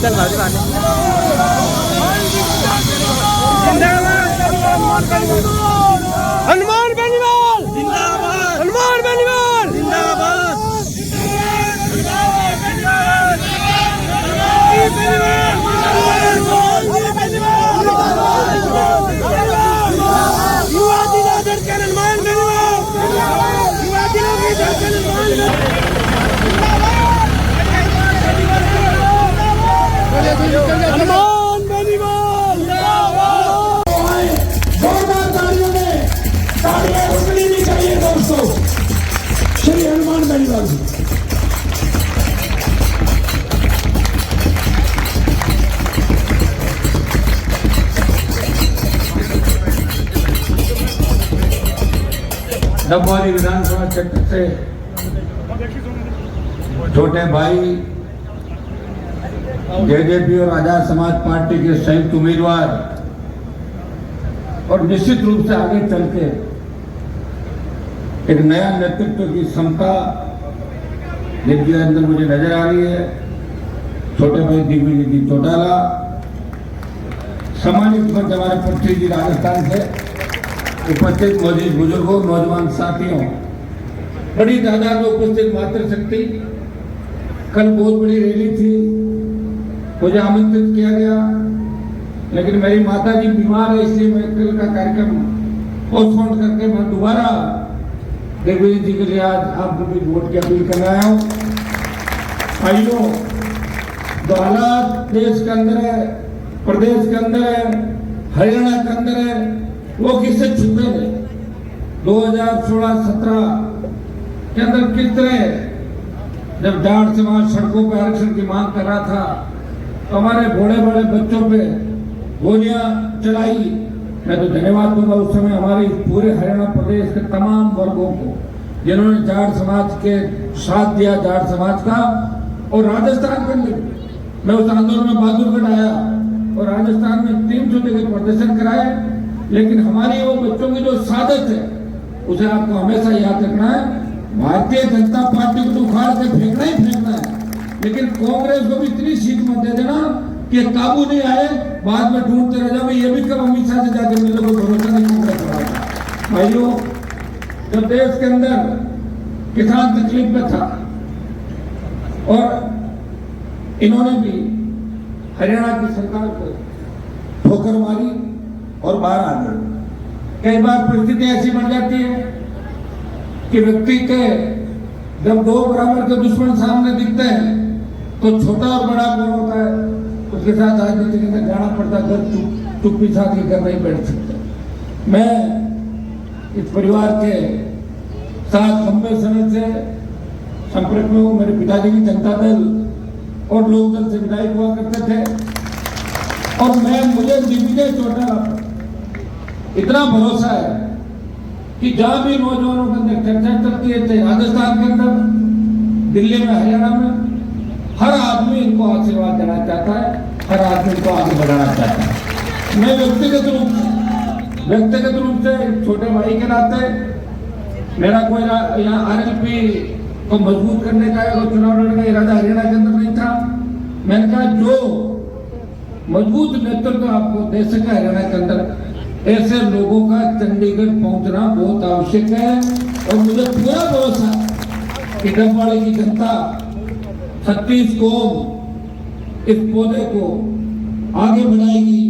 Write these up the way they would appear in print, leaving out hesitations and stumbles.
चल हनुमान बेनीवाल जिंदाबाद, हनुमान बेनीवाल जिंदाबाद, युवा दिला दरकर हनुमान बेनीवाल, युवा दिलों की दरकर हनुमान बेनीवाल जोरदार तालियों में तालियां रुकनी नहीं चाहिए दोस्तों। श्री हनुमान बेनीवाल जी डबवाली विधानसभा क्षेत्र से छोटे भाई जेजेपी और आजाद समाज पार्टी के संयुक्त उम्मीदवार और निश्चित रूप से आगे चल के एक नया नेतृत्व की क्षमता जिनके अंदर मुझे नजर आ रही है। छोटे भाई दिग्विजय जी चौटाला, सम्मानित मंच हमारे पृथ्वी जी राजस्थान से उपस्थित मौजूद बुजुर्गों, नौजवान साथियों, बड़ी तादाद में उपस्थित मातृशक्ति, कल बहुत बड़ी रैली थी, मुझे आमंत्रित किया गया, लेकिन मेरी माता जी बीमार है, इसलिए मैं कल का कार्यक्रम पोस्टपोन करके मैं दोबारा दिग्विजय जी के लिए आज आपको भी वोट की अपील करने आया हूँ। भाइयों, जो हालात देश के अंदर है, प्रदेश के अंदर है, हरियाणा के अंदर है, वो किससे छुपे नहीं। 2016-17 के अंदर किस तरह जब जाट समाज सड़कों पर आरक्षण की मांग कर रहा था तो हमारे बड़े बड़े बच्चों पे गोलियां चलाई। मैं तो धन्यवाद दूंगा उस समय हमारे पूरे हरियाणा प्रदेश के तमाम वर्गों को जिन्होंने जाट समाज के साथ दिया, जाट समाज का। और राजस्थान के अंदर मैं उस आंदोलन में बहादुरगढ़ आया और राजस्थान में 300 जगह प्रदर्शन कराए, लेकिन हमारी वो बच्चों की जो सादत है उसे आपको हमेशा याद रखना है। भारतीय जनता पार्टी को तो उखाड़ के फेंकना ही फेंकना है, लेकिन कांग्रेस को भी इतनी सीट मत दे देना कि काबू नहीं आए, बाद में ढूंढते रह जाओ ये भी कब अमित शाह से जाकर मिले, कोई भरोसा नहीं कांग्रेस वाला। भाइयों, जब देश के अंदर किसान तकलीफ में था और इन्होंने भी हरियाणा की सरकार को ठोकर मारी और बाहर आ गए। कई बार परिस्थिति ऐसी बन जाती है कि व्यक्ति के जब दो बराबर के दुश्मन सामने दिखते हैं तो छोटा और बड़ा कौन होता है, उसके साथ राजनीति के अंदर जाना पड़ता है। घर चुप्पी साथ के घर नहीं बैठ सकते। मैं इस परिवार के साथ लंबे समय से संपर्क में हूँ। मेरे पिताजी की जनता दल और लोक दल से विधायक हुआ करते थे और मुझे दिग्विजय चौटाला इतना भरोसा है कि जहां भी नौजवानों के अंदर चर्चा चलती है, चाहे राजस्थान के अंदर, दिल्ली में, हरियाणा में, हर आदमी इनको आशीर्वाद देना चाहता है, हर आदमी इनको आगे बढ़ाना चाहता है। मैं व्यक्तिगत रूप से छोटे भाई के नाते मेरा कोई यहाँ आरएलपी को मजबूत करने का चुनाव लड़ने का इरादा हरियाणा के अंदर नहीं था। मैंने कहा जो मजबूत नेतृत्व आपको दे सके हरियाणा के अंदर, ऐसे लोगों का चंडीगढ़ पहुंचना बहुत आवश्यक है। और मुझे पूरा भरोसा कि डबवाली की जनता 36 कौम इस पौधे को आगे बढ़ाएगी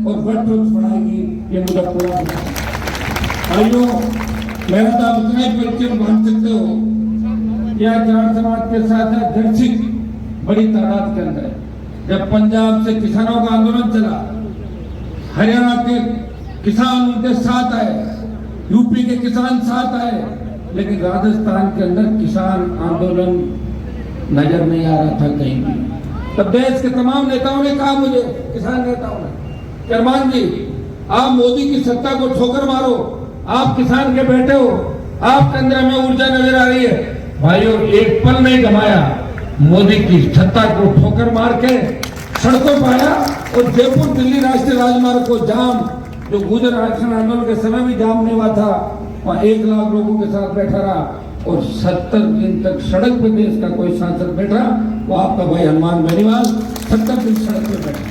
और वृक्ष बढ़ाएगी, ये मुझे पूरा भरोसा। भाइयों, मेरा तो आप इतना ही परिचय मान सकते हो, यह जाट समाज के साथ है दर्शित बड़ी तादाद के अंदर। जब पंजाब से किसानों का आंदोलन चला, हरियाणा के किसान उनके साथ आए, यूपी के किसान साथ आए, लेकिन राजस्थान के अंदर किसान आंदोलन नजर नहीं आ रहा था कहीं भी। तब देश के तमाम नेताओं ने कहा मुझे, किसान नेताओं ने, हनुमान जी आप मोदी की सत्ता को ठोकर मारो, आप किसान के बेटे हो, आपके अंदर हमें ऊर्जा नजर आ रही है। भाइयों, एक पल नहीं गमाया, मोदी की सत्ता को ठोकर मार के सड़कों पर आया और जयपुर दिल्ली राष्ट्रीय राजमार्ग को जाम, जो गुजर आरक्षण आंदोलन के समय भी जाम नहीं हुआ था, वहां 1 लाख लोगों के साथ बैठा रहा और 70 दिन तक सड़क पे देश का कोई सांसद बैठा, वो आपका भाई हनुमान बेनीवाल 70 दिन सड़क पे बैठा।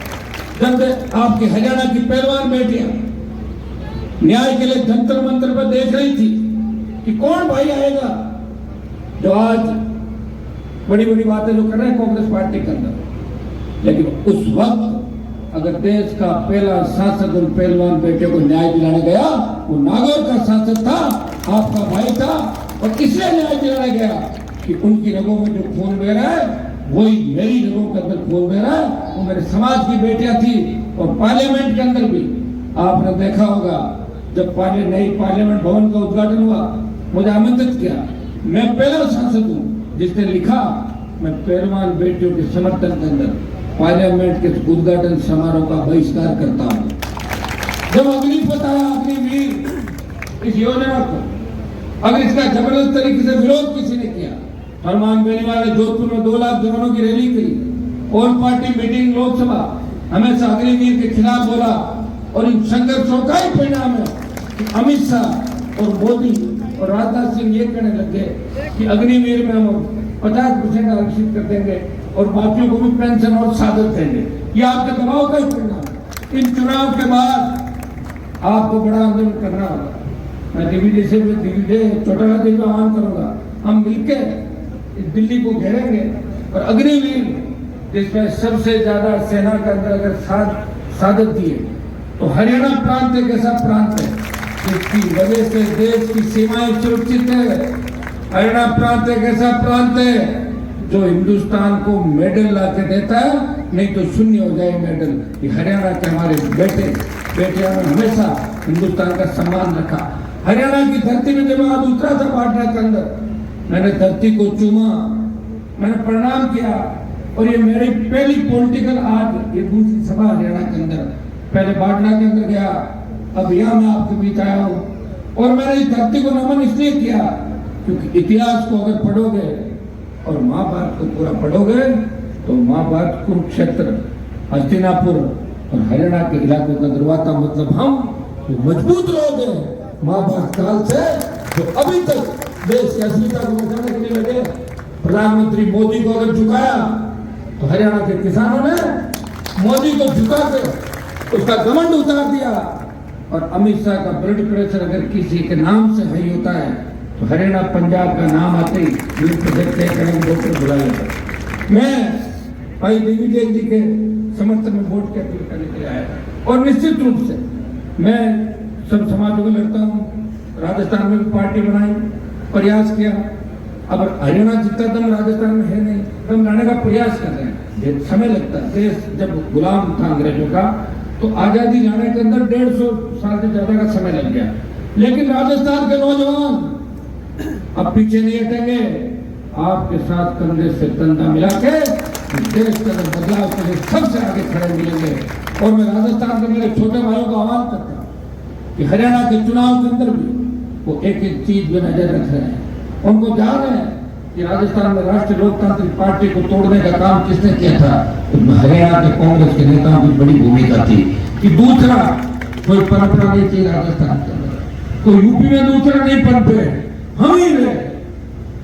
जब आपके हरियाणा की पहलवान बेटियां न्याय के लिए जंतर मंतर पर देख रही थी कि कौन भाई आएगा जो आज बड़ी बड़ी बातें जो कर रहे हैं कांग्रेस पार्टी के अंदर, लेकिन उस वक्त अगर देश का पहला सांसद उन पहलवान बेटे को न्याय दिलाने गया, वो नागौर का सांसद था, आपका भाई था, और इसलिए न्याय दिलाने गया कि उनकी रगों में जो खून बह रहा है वही मेरी रगों के अंदर खून बह रहा है। वो मेरे समाज की बेटियां थी। और पार्लियामेंट के अंदर भी आपने देखा होगा, जब नई पार्लियामेंट भवन का उद्घाटन हुआ, मुझे आमंत्रित किया। मैं पहला सांसद हूँ जिसने लिखा मैं पहलवान बेटियों के समर्थन के अंदर पार्लियामेंट के उद्घाटन समारोह का बहिष्कार करता हूँ। जब अग्निपथ आया, अग्निवीर इस योजना को, अगर इसका जबरदस्त तरीके से विरोध किसी ने किया, हनुमान बेनीवाल ने जोधपुर में 2 लाख जवानों की रैली की, ऑल पार्टी मीटिंग लोकसभा हमेशा अग्निवीर के खिलाफ बोला, और इन संघर्षों का ही परिणाम है कि अमित शाह और मोदी और राजनाथ सिंह ये कहने लगे कि अग्निवीर में हम 50% आरक्षित कर देंगे और बाकियों को भी पेंशन और साधन देंगे। ये आपके दबाव का ही परिणाम। इन चुनाव के बाद आपको बड़ा आंदोलन करना होगा। मैं दिग्विजय से दिग्विजय चौटाला जी को आह्वान करूंगा, हम मिलकर दिल्ली को घेरेंगे और अग्निवीर जिसमें सबसे ज्यादा सेना के अंदर अगर साधन दिए तो हरियाणा प्रांत एक ऐसा प्रांत है जिसकी वजह से देश की सीमाएं सुरक्षित है। हरियाणा प्रांत एक ऐसा प्रांत है जो हिंदुस्तान को मेडल ला के देता है, नहीं तो शून्य हो जाए मेडल। ये हरियाणा के हमारे बेटियां ने हमेशा हिंदुस्तान का सम्मान रखा। हरियाणा की धरती में जब आज उतरा था पाटना के अंदर, मैंने धरती को चूमा, मैंने प्रणाम किया, और ये मेरी पहली पॉलिटिकल आज ये दूसरी सभा हरियाणा के अंदर। पहले बाटला के अंदर गया, अब यहाँ मैं आपके बीच आया हूँ। और मैंने इस धरती को नमन इसलिए किया क्योंकि इतिहास को अगर पढ़ोगे और महाभारत को पूरा पढ़ोगे तो महाभारत कुरुक्षेत्र, हस्तिनापुर और हरियाणा के इलाकों का दरवाजा, मतलब हम तो मजबूत लोग हैं महाभारत काल से, जो अभी तक देश की अस्मिता को बचाने के लिए लगे। प्रधानमंत्री मोदी को अगर झुकाया तो हरियाणा के किसानों ने मोदी को झुका के उसका घमंड उतार दिया। और अमित शाह का ब्लड प्रेशर अगर किसी के नाम से हाई होता है तो हरियाणा पंजाब का नाम आते ही डॉक्टर बुला लेता। मैं भाई दिग्विजय जी के समर्थन में वोट के अपील करने के लिए आया, और निश्चित रूप से मैं सब समाजों को लड़ता हूँ। राजस्थान में भी पार्टी बनाई, प्रयास किया। अब हरियाणा जितना दम राजस्थान में है नहीं, दम लाने का प्रयास कर रहे हैं। समय लगता है। देश जब गुलाम था अंग्रेजों का तो आजादी लाने के अंदर 150 साल से ज्यादा का समय लग गया, लेकिन राजस्थान के नौजवान अब पीछे नहीं हटेंगे। आपके साथ कंधे से कंधा मिला के देश के अंदर बदलाव के लिए सबसे आगे खड़े मिलेंगे। और मैं राजस्थान के मेरे छोटे भाइयों का आह्वान करता हूँ कि हरियाणा के चुनाव के अंदर भी वो एक एक चीज में नजर रख रहे हैं। उनको जान है कि राजस्थान में राष्ट्रीय लोकतांत्रिक पार्टी को तोड़ने का काम किसने किया था। तो हरियाणा के कांग्रेस के नेताओं की बड़ी भूमिका थी कि दूसरा कोई परंपरा नहीं थी राजस्थान के अंदर, कोई यूपी में दूसरा नहीं पनपे, हम ही रहे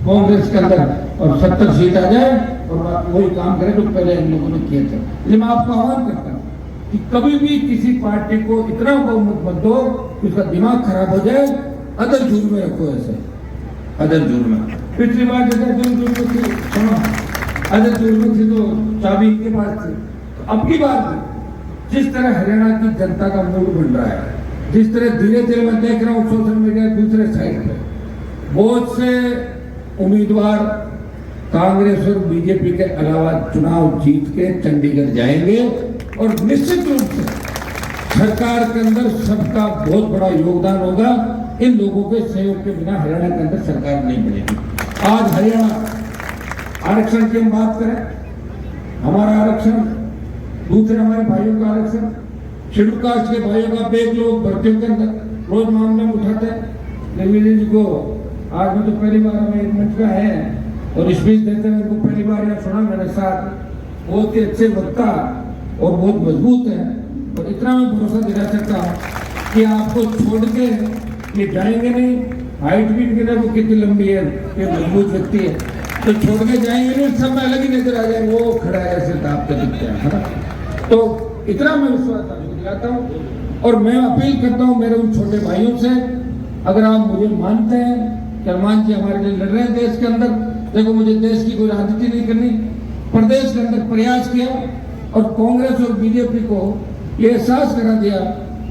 कांग्रेस के अंदर, और 70 सीट आ जाए और वही काम करे जो पहले इन लोगों ने किए थे। इसलिए मैं आपको आह्वान करता हूँ कि कभी भी किसी पार्टी को इतना बहुमत मत दो कि उसका दिमाग खराब हो जाए। अदर जुर्म में रखो, ऐसे अदर जुर्म में। पिछली बार जैसे जुर्म थी, अदर जुर्म थी तो चाबी के पास थी, तो अब की बार जिस तरह हरियाणा की जनता का मूड बन रहा है, जिस तरह धीरे धीरे मैं देख रहा हूँ सोशल मीडिया दूसरे साइड पे बहुत से उम्मीदवार कांग्रेस और बीजेपी के अलावा चुनाव जीत के चंडीगढ़ जाएंगे, और निश्चित रूप से सरकार के अंदर सबका बहुत बड़ा योगदान होगा। इन लोगों के सहयोग के बिना हरियाणा के अंदर सरकार नहीं बनेगी। आज हरियाणा आरक्षण की हम बात करें, हमारा आरक्षण, दूसरे हमारे भाइयों का आरक्षण, शेड्यूल कास्ट के भाइयों का बेग लोग भर्तियों के अंदर रोज मामले में उठाते हैं। दिग्विजय जी को आज में तो पहली बार हमें 1 मिनट का है और स्पीच देते हुए उनको पहली बार यह सुना मेरे साथ। बहुत ही अच्छे वक्ता और बहुत मजबूत है, और इतना मैं भरोसा दिला सकता हूँ कि आपको छोड़ के ये जाएंगे नहीं। हाइट भी इनकी देखो कितनी लंबी है, ये मजबूत व्यक्ति है। तो छोड़ के जाएंगे नहीं, सब में अलग ही नजर आ जाएंगे, वो खड़ा है ऐसे दापते दिखते हैं, है ना। तो इतना मैं विश्वास आपको दिलाता हूँ और मैं अपील करता हूँ मेरे उन छोटे भाइयों से, अगर आप मुझे मानते हैं कि हनुमान जी हमारे लिए लड़ रहे हैं देश के अंदर, देखो मुझे देश की कोई राजनीति नहीं करनी, प्रदेश के अंदर प्रयास किया और कांग्रेस और बीजेपी को ये एहसास करा दिया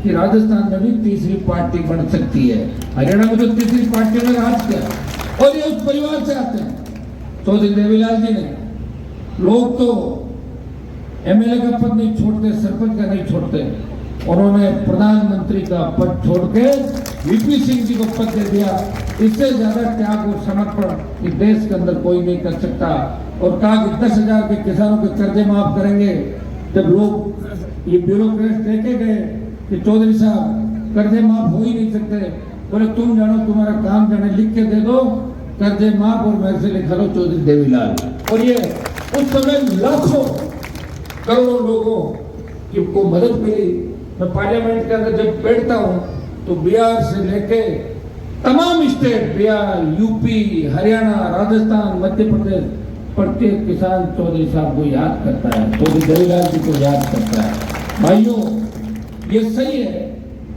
कि राजस्थान में भी तीसरी पार्टी बन सकती है। हरियाणा में तो तीसरी पार्टी ने राज किया और ये उस परिवार से आते हैं। चौधरी देवीलाल जी ने, लोग तो एमएलए का पद नहीं छोड़ते, सरपंच का नहीं छोड़ते, उन्होंने प्रधानमंत्री का पद छोड़ के वीपी सिंह जी को पद दे दिया। इससे ज्यादा त्याग और समर्पण इस देश के अंदर कोई नहीं कर सकता। और कहा कि 10,000 के किसानों के कर्जे माफ करेंगे। जब लोग ये ब्यूरोक्रेट देखे गए कि चौधरी साहब कर्जे माफ हो ही नहीं सकते, बोले तुम जानो, तुम्हारा काम जाने, लिख के दे दो कर्जे माफ और मेरे से लिखा लो चौधरी देवीलाल। और ये उस समय लाखों करोड़ों लोगों की को मदद मिली। मैं पार्लियामेंट के अंदर जब बैठता हूँ तो बिहार से लेके तमाम स्टेट, बिहार, यूपी, हरियाणा, राजस्थान, मध्य प्रदेश, प्रत्येक किसान चौधरी साहब को याद करता है, चौधरी देवीलाल जी को याद करता है। भाइयों, ये सही है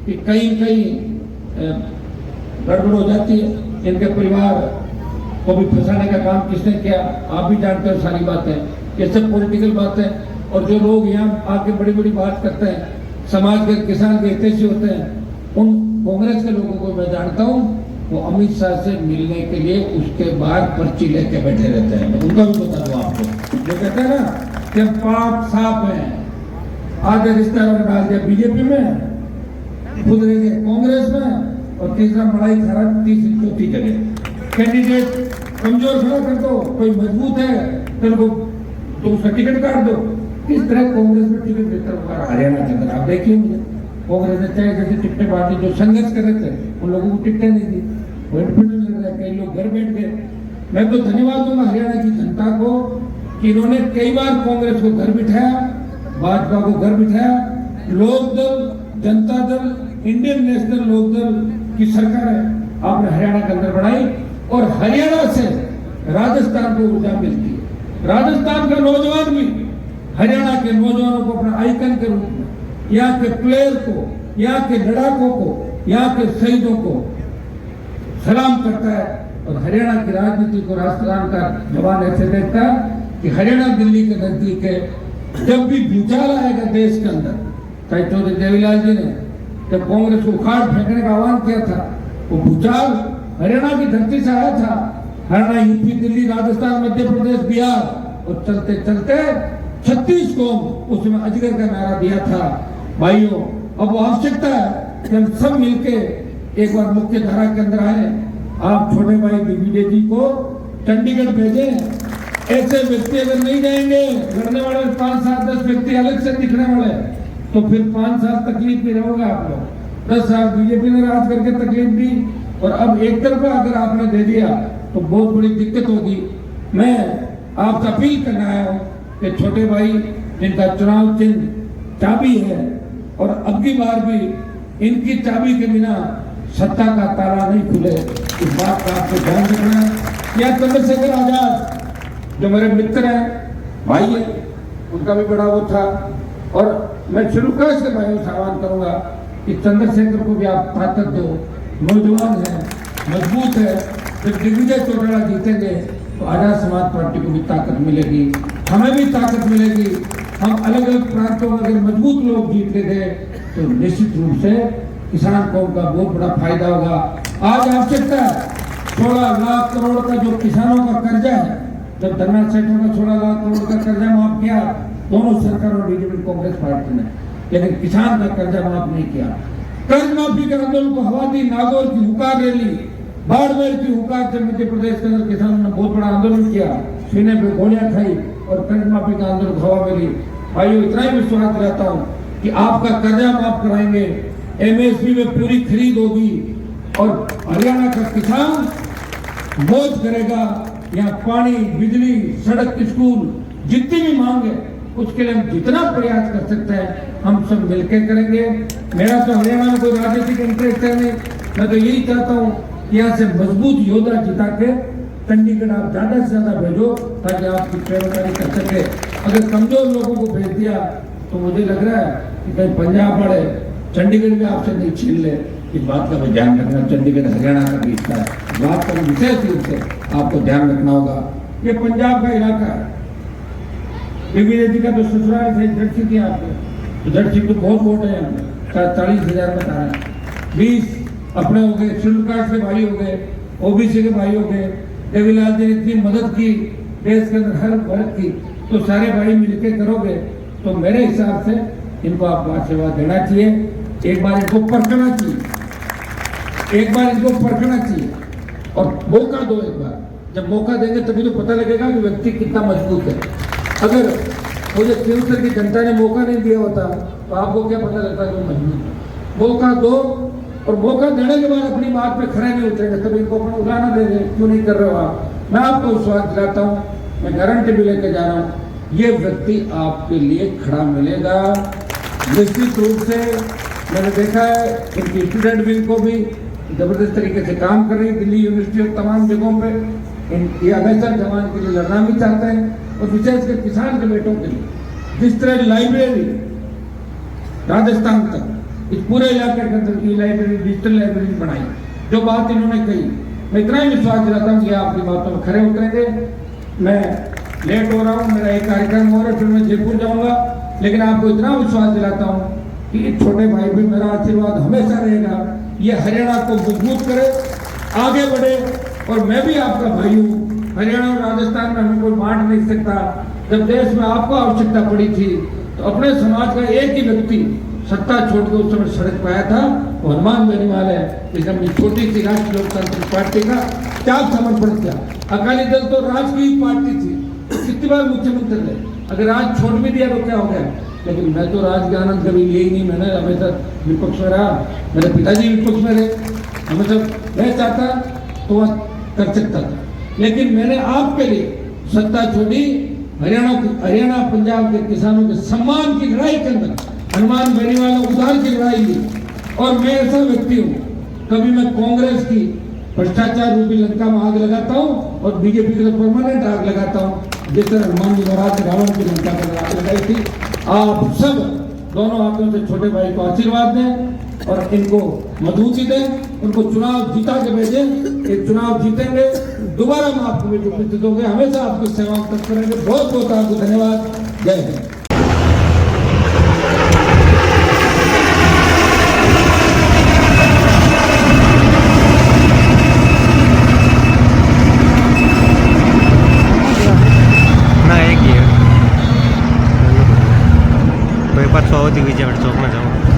कि कहीं कहीं गड़बड़ हो जाती है, इनके परिवार को भी फंसाने का काम किसने किया आप भी जानते हो सारी बातें, ये सब पॉलिटिकल बातें। और जो लोग यहाँ आके बड़ी बड़ी बात करते हैं, समाज के किसान के हितैषी होते हैं, उन कांग्रेस के लोगों को मैं जानता हूँ, वो अमित शाह से मिलने के लिए उसके बाद पर्ची लेके बैठे रहते हैं। उनका भी बता दूं आपको, जो कहते हैं ना कि पाप साफ है, आधे रिश्तेदारों ने डाल दिया बीजेपी में, खुद रह गए कांग्रेस में, और तीसरा मड़ाई खा रहा तीसरी चौथी जगह। कैंडिडेट कमजोर खड़ा कर दो, कोई मजबूत है तो उसका टिकट काट दो। इस तरह कांग्रेस में टिकट देता हुआ हरियाणा के अंदर आप देखिए, मुझे कांग्रेस ने चाहे जैसे टिकटें बांटी, जो संघर्ष कर रहे थे उन लोगों को टिकटें नहीं दी, कई लोग घर बैठ गए। मैं तो धन्यवाद दूंगा हरियाणा की जनता को कि इन्होंने कई बार कांग्रेस को घर बिठाया, भाजपा को घर बिठाया। लोक दल, जनता दल, इंडियन नेशनल लोक दल की सरकार है आपने हरियाणा के अंदर बनाई, और हरियाणा से राजस्थान को ऊर्जा मिलती है। राजस्थान का नौजवान भी हरियाणा के नौजवानों को अपना आइकन के रूप में, यहाँ के प्लेयर को, यहाँ के लड़ाकों को, यहाँ के शहीदों को सलाम करता है। और हरियाणा की राजनीति को राजस्थान का जवान ऐसे देखता है कि हरियाणा दिल्ली के नजदीक है। जब भी भूचाल आएगा देश के अंदर, चाहे चौधरी देवीलाल जी ने जब कांग्रेस को उखाड़ फेंकने का आह्वान किया था, वो भूचाल हरियाणा की धरती से आया था। हरियाणा, यूपी, दिल्ली, राजस्थान, मध्य प्रदेश, बिहार, और चलते चलते 36 को उसमें अजगर का नारा दिया था। भाइयों, अब वो आवश्यकता है कि हम सब मिलके एक बार मुख्य धारा के अंदर आए। आप छोटे भाई दिग्विजय जी को चंडीगढ़ भेजें। ऐसे व्यक्ति अगर नहीं जाएंगे, लड़ने वाले 5, 7, 10 व्यक्ति अलग से दिखने वाले, तो फिर 5 साल तकलीफ में रहोगे आप लोग। 10 साल बीजेपी ने राज करके तकलीफ दी, और अब एक तरफा अगर आपने दे दिया तो बहुत बड़ी दिक्कत होगी। मैं आपसे अपील करना आया हूँ कि छोटे भाई जिनका चुनाव चिन्ह चाबी है, और अब की बार भी इनकी चाबी के बिना सत्ता का ताला नहीं खुले, इस बात का आपको ध्यान रखना है। या चंद्रशेखर आजाद जो मेरे मित्र हैं, भाई है, उनका भी बड़ा वो था। और मैं शुरू से भाइयों से आह्वान करूंगा कि चंद्रशेखर को भी आप ताकत दो, नौजवान है, मजबूत है। जब दिग्विजय चौटाला जीतेंगे तो आजाद समाज पार्टी को भी ताकत मिलेगी, हमें भी ताकत मिलेगी। हम अलग अलग प्रांतों में अगर मजबूत लोग जीत के गए तो निश्चित रूप से किसान कौम का बहुत बड़ा फायदा होगा। आज आवश्यकता है 16 लाख करोड़ का जो किसानों का कर्जा है, जब धर्मेंद्र सेठों का 16 लाख करोड़ का कर्जा माफ किया दोनों सरकारों बीजेपी कांग्रेस पार्टी ने, लेकिन किसान का कर्जा माफ नहीं किया। कर्ज माफी के आंदोलन को हवा दी, नागौर की हुकार रैली, बाड़मेर की हुकार से मध्य प्रदेश के अंदर किसानों ने बहुत बड़ा आंदोलन किया, सीने पे गोलियां खाई और कर्ज माफी का आंदोलन हवा मिली। भाइयों, इतना ही विश्वास दिलाता हूँ कि आपका कर्जा माफ कराएंगे, एमएसपी में पूरी खरीद होगी, और हरियाणा का किसान मौज करेगा। यहाँ पानी, बिजली, सड़क, स्कूल जितनी भी मांग है उसके लिए हम जितना प्रयास कर सकते हैं हम सब मिलकर करेंगे। मेरा तो हरियाणा में कोई राजनीतिक इंटरेस्ट है नहीं, मैं तो यही चाहता हूँ कि यहाँ से मजबूत योद्धा जिता के चंडीगढ़ आप ज्यादा से ज्यादा भेजो ताकि आपकी पैरोकारी कर सके। अगर कमजोर लोगों को भेज दिया तो मुझे लग रहा है कि कहीं पंजाब वाले चंडीगढ़ में आपसे नहीं छीन ले। इस बात का भी ध्यान रखना, चंडीगढ़ हरियाणा का बीच का है, इस बात का भी विशेष रूप से आपको ध्यान रखना होगा। ये पंजाब का इलाका है, दिग्विजय जी का तो ससुराल थे, जर्सी थी आपके, जर्सी तो बहुत वोट है यहाँ पे, 40,000 बता रहे हैं, 20 अपने हो गए, शेड्यूल कास्ट के भाई हो गए, ओबीसी के भाई हो गए। देवीलाल जी ने इतनी मदद की देश के अंदर हर वर्ग की, तो सारे भाई मिलके करोगे तो मेरे हिसाब से इनको आपको आशीर्वाद देना चाहिए। एक बार इनको परखना चाहिए, एक बार इनको परखना चाहिए और मौका दो। एक बार जब मौका देंगे तभी तो पता लगेगा कि व्यक्ति कितना मजबूत है। अगर मुझे केंद्र की जनता ने मौका नहीं दिया होता तो आपको क्या पता लगता कि वो मजबूत है। मौका दो और मौका देने के बाद अपनी बात पे खड़े नहीं उतरेंगे तभी इनको अपना उदाहरण देंगे, क्यों नहीं कर रहे हो आप। मैं आपको विश्वास दिलाता हूँ, मैं गारंटी भी लेकर जा रहा हूँ, ये व्यक्ति आपके लिए खड़ा मिलेगा निश्चित रूप से। मैंने देखा है इनकी स्टूडेंट भी इनको भी जबरदस्त तरीके से काम कर रही है दिल्ली यूनिवर्सिटी और तमाम जगहों पे। ये हमेशा जवान के लिए लड़ना भी चाहते हैं और विशेषकर किसान के बेटों के लिए। जिस तरह लाइब्रेरी राजस्थान तक इस पूरे इलाके के अंदर की लाइब्रेरी, डिजिटल लाइब्रेरी बनाई, जो बात इन्होंने कही, मैं इतना ही विश्वास दिलाता हूँ कि आपकी बातों में खड़े उतरेंगे। मैं लेट हो रहा हूँ, मेरा एक कार्यक्रम हो रहा है, फिर मैं जयपुर जाऊंगा, लेकिन आपको इतना विश्वास दिलाता हूँ कि इस छोटे भाई पे मेरा आशीर्वाद हमेशा रहेगा। ये हरियाणा को मजबूत करे, आगे बढ़े, और मैं भी आपका भाई हूँ। हरियाणा और राजस्थान में हमें कोई बांट नहीं सकता। जब देश में आपको आवश्यकता पड़ी थी तो अपने समाज का एक ही व्यक्ति सत्ता छोड़ के उस समय सड़क पर आया था, वो हनुमान बेनीवाल है, जिसने अपनी छोटी सी राष्ट्रीय लोकतांत्रिक पार्टी का त्याग समर्पण किया। अकाली दल तो राजकीय पार्टी थी, कितनी बार मुख्यमंत्री रहे, अगर आज छोड़ भी दिया तो क्या हो गया। लेकिन मैं तो राज का आनंद कभी लिया ही नहीं, मैंने हमेशा विपक्ष में रहा, मेरे पिताजी विपक्ष में रहे, हमेशा मैं चाहता तो वह कर सकता था, लेकिन मैंने आपके लिए सत्ता छोड़ी। हरियाणा पंजाब के किसानों के सम्मान की लड़ाई के अंदर हनुमान बेनीवाल उधार की लड़ाई ली। और मैं ऐसा व्यक्ति हूँ, कभी मैं कांग्रेस की भ्रष्टाचार रूपी लंका में आग लगाता हूँ और बीजेपी की परमानेंट आग लगाता हूँ, जिस तरह हनुमान जी महाराज रावण की लंका पर आग लगाई थी। आप सब दोनों हाथों से छोटे भाई को आशीर्वाद दें और इनको मजबूती दें, उनको चुनाव जीता के भेजें। एक चुनाव जीतेंगे, दोबारा हम आपको भी उपस्थित होंगे, हमेशा आपकी सेवाओं तक करेंगे। बहुत बहुत आपको धन्यवाद। जय हिंद। पाचवा होती विजयवाडा चौक में जाऊँ